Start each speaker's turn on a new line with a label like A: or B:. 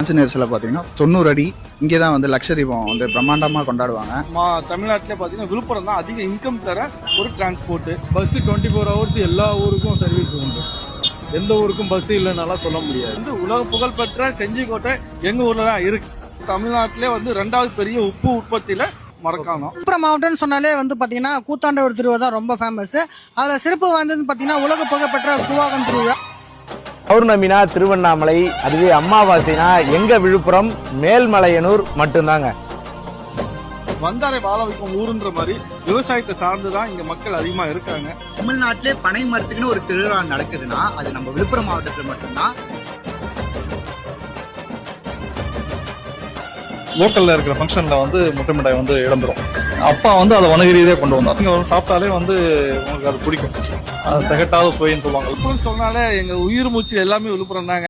A: ஆஞ்சநேயர்ஸில் பார்த்தீங்கன்னா 90 அடி இங்கே தான் வந்து லட்சதீபம் வந்து பிரம்மாண்டமாக கொண்டாடுவாங்க.
B: தமிழ்நாட்டிலே பார்த்தீங்கன்னா விழுப்புரம் தான் அதிக இன்கம் தர ஒரு டிரான்ஸ்போர்ட்.
C: பஸ் 24 ஹவர்ஸ் எல்லா ஊருக்கும் சர்வீஸ் உண்டு. எந்த ஊருக்கும் பஸ் இல்லைன்னாலாம் சொல்ல முடியாது.
B: வந்து உலக புகழ்பெற்ற செஞ்சிக்கோட்டை எங்கள் ஊரில் தான் இருக்கு. தமிழ்நாட்டிலே வந்து 2வது பெரிய உப்பு உற்பத்தியில் மறக்காம.
D: விழுப்புரம் மாவட்டம்னு சொன்னாலே வந்து பார்த்தீங்கன்னா கூத்தாண்டவர் திருவிழா தான் ரொம்ப ஃபேமஸ். அதில் சிறப்பு வாய்ந்ததுன்னு பார்த்தீங்கன்னா உலக புகழ்பெற்ற கூவாகம் திருவிழா.
E: பௌர்ணமினா திருவண்ணாமலை, அதுவே அமாவாசைனா எங்க விழுப்புரம் மேல்மலையனூர் மட்டும்தாங்க.
B: வந்தாரை வாழ வைக்கும் ஊருன்ற மாதிரி விவசாயத்தை சார்ந்துதான் இங்க மக்கள் அதிகமா இருக்காங்க.
A: தமிழ்நாட்டிலே பனை மரத்துக்குன்னு ஒரு திருவிழா நடக்குதுன்னா அது நம்ம விழுப்புரம் மாவட்டத்தில் மட்டும்தான்.
F: லோக்கல்ல இருக்கிற ஃபங்க்ஷன்ல வந்து முட்டை மிட்டாய் வந்து இடம்பெறும். அப்பா வந்து அதை வணங்கிரியே கொண்டு வந்தார். இங்க சாப்பிட்டாலே வந்து உங்களுக்கு அது பிடிக்கும். அது திகட்டாத சுவைன்னு சொல்லுவாங்க.
B: விழுப்புரம் சொன்னாலே எங்க உயிர் மூச்சு எல்லாமே விழுப்புரம் தாங்க.